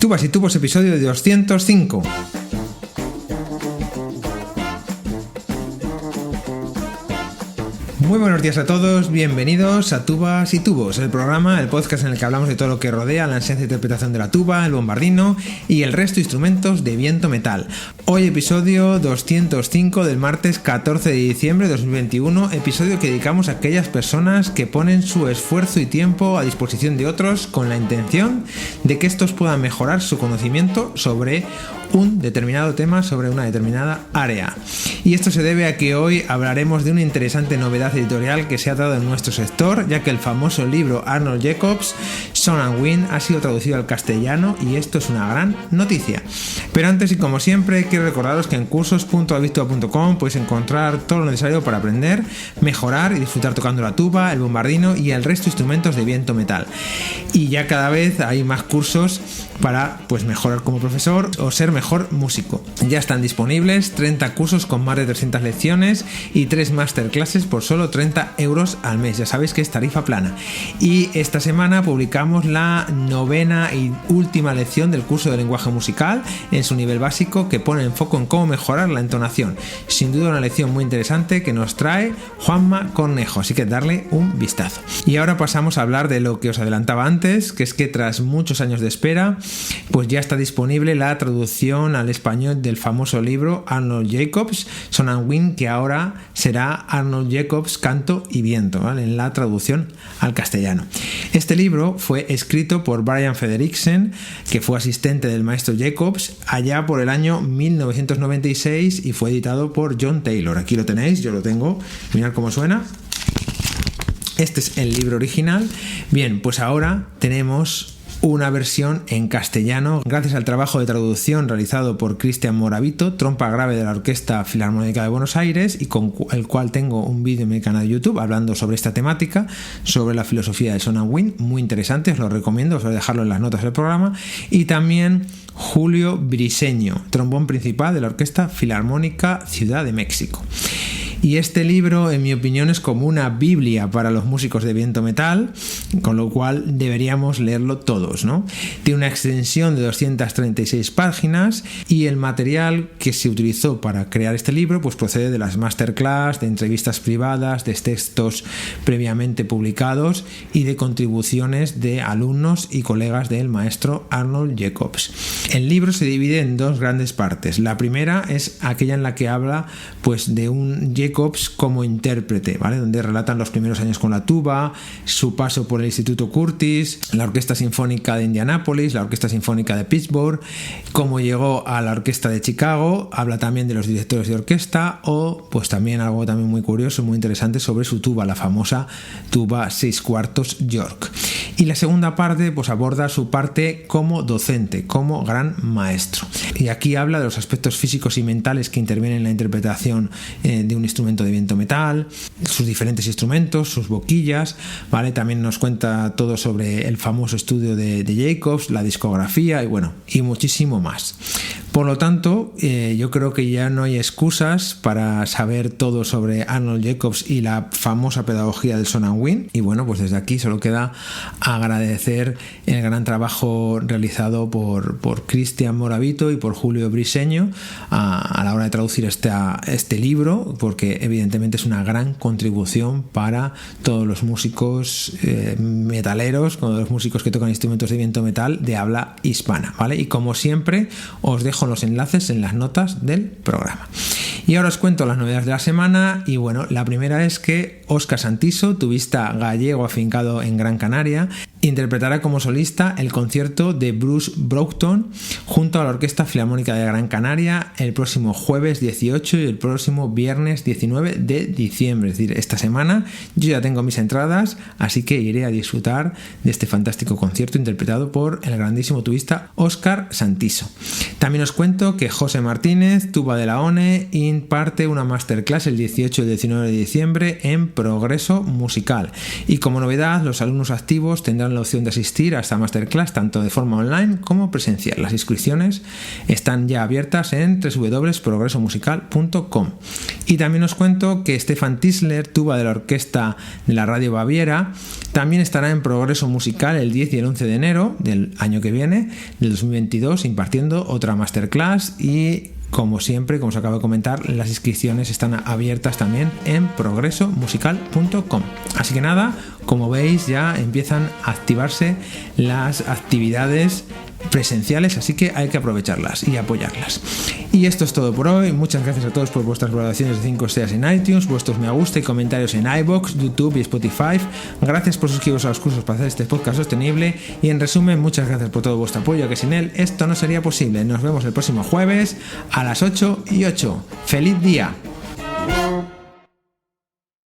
Tubas y Tubos, episodio 205. Muy buenos días a todos, bienvenidos a Tubas y Tubos, el programa, el podcast en el que hablamos de todo lo que rodea la enseñanza e interpretación de la tuba, el bombardino y el resto de instrumentos de viento metal. Hoy episodio 205 del martes 14 de diciembre de 2021, episodio que dedicamos a aquellas personas que ponen su esfuerzo y tiempo a disposición de otros con la intención de que estos puedan mejorar su conocimiento sobre un determinado tema, sobre una determinada área. Y esto se debe a que hoy hablaremos de una interesante novedad editorial que se ha dado en nuestro sector, ya que el famoso libro Arnold Jacobs, Sound and Wind, ha sido traducido al castellano y esto es una gran noticia. Pero antes y como siempre, quiero recordaros que en cursos.avistua.com podéis encontrar todo lo necesario para aprender, mejorar y disfrutar tocando la tuba, el bombardino y el resto de instrumentos de viento metal. Y ya cada vez hay más cursos para mejorar como profesor o ser mejor músico. Ya están disponibles 30 cursos con más de 300 lecciones y 3 masterclasses por solo 30 euros al mes. Ya sabéis que es tarifa plana. Y esta semana publicamos la 9ª y última lección del curso de lenguaje musical en su nivel básico, que pone el foco en cómo mejorar la entonación. Sin duda una lección muy interesante que nos trae Juanma Cornejo, así que darle un vistazo. Y ahora pasamos a hablar de lo que os adelantaba antes, que es que tras muchos años de espera, pues ya está disponible la traducción al español del famoso libro Arnold Jacobs, Sound and Wind, que ahora será Arnold Jacobs, Canto y Viento, ¿vale? En la traducción al castellano. Este libro fue escrito por Brian Frederiksen, que fue asistente del maestro Jacobs allá por el año 1996 y fue editado por John Taylor. Aquí lo tenéis, yo lo tengo, mirad cómo suena. Este es el libro original. Bien, pues ahora tenemos una versión en castellano gracias al trabajo de traducción realizado por Cristian Moravito, trompa grave de la Orquesta Filarmónica de Buenos Aires, y con el cual tengo un vídeo en mi canal de YouTube hablando sobre esta temática, sobre la filosofía de Sound and Wind, muy interesante, os lo recomiendo, os voy a dejarlo en las notas del programa. Y también Julio Briseño, trombón principal de la Orquesta Filarmónica Ciudad de México. Y este libro, en mi opinión, es como una biblia para los músicos de viento metal, con lo cual deberíamos leerlo todos, ¿no? Tiene una extensión de 236 páginas y el material que se utilizó para crear este libro pues procede de las masterclass, de entrevistas privadas, de textos previamente publicados y de contribuciones de alumnos y colegas del maestro Arnold Jacobs. El libro se divide en dos grandes partes. La primera es aquella en la que habla pues de un Jacobs como intérprete, ¿vale? Donde relatan los primeros años con la tuba, su paso por el Instituto Curtis, la Orquesta Sinfónica de Indianápolis, la Orquesta Sinfónica de Pittsburgh, cómo llegó a la Orquesta de Chicago. Habla también de los directores de orquesta o pues también algo también muy curioso, muy interesante sobre su tuba, la famosa tuba 6/4 York. Y la segunda parte pues aborda su parte como docente, como gran maestro. Y aquí habla de los aspectos físicos y mentales que intervienen en la interpretación de un instrumento de viento metal, sus diferentes instrumentos, sus boquillas, ¿vale? También nos cuenta todo sobre el famoso estudio de Jacobs, la discografía y muchísimo más. Por lo tanto, yo creo que ya no hay excusas para saber todo sobre Arnold Jacobs y la famosa pedagogía del Sound and Wind. Y bueno, pues desde aquí solo queda agradecer el gran trabajo realizado por Cristian Moravito y por Julio Briseño a la hora de traducir este libro, porque evidentemente es una gran contribución para todos los músicos metaleros, todos los músicos que tocan instrumentos de viento metal de habla hispana, ¿vale? Y como siempre, os dejo los enlaces en las notas del programa. Y ahora os cuento las novedades de la semana. Y bueno, la primera es que Óscar Santiso, tubista gallego afincado en Gran Canaria, interpretará como solista el concierto de Bruce Broughton junto a la Orquesta Filarmónica de Gran Canaria el próximo jueves 18 y el próximo viernes 19 de diciembre. Es decir, esta semana yo ya tengo mis entradas, así que iré a disfrutar de este fantástico concierto interpretado por el grandísimo tubista Óscar Santiso. También os cuento que José Martínez, tuba de la ONE, imparte una masterclass el 18 y el 19 de diciembre en progreso musical. Y como novedad, los alumnos activos tendrán tendrán la opción de asistir a esta masterclass tanto de forma online como presencial. Las inscripciones están ya abiertas en www.progresomusical.com. Y también os cuento que Stefan Tisler, tuba de la orquesta de la Radio Baviera, también estará en Progreso Musical el 10 y el 11 de enero del año que viene, del 2022, impartiendo otra masterclass. Y como siempre, como os acabo de comentar, las inscripciones están abiertas también en progresomusical.com. Así que nada, como veis, ya empiezan a activarse las actividades presenciales, así que hay que aprovecharlas y apoyarlas. Y esto es todo por hoy. Muchas gracias a todos por vuestras valoraciones de 5 estrellas en iTunes, vuestros me gusta y comentarios en iVoox, YouTube y Spotify. Gracias por suscribiros a los cursos para hacer este podcast sostenible. Y en resumen, muchas gracias por todo vuestro apoyo, que sin él esto no sería posible. Nos vemos el próximo jueves a las 8:08. ¡Feliz día!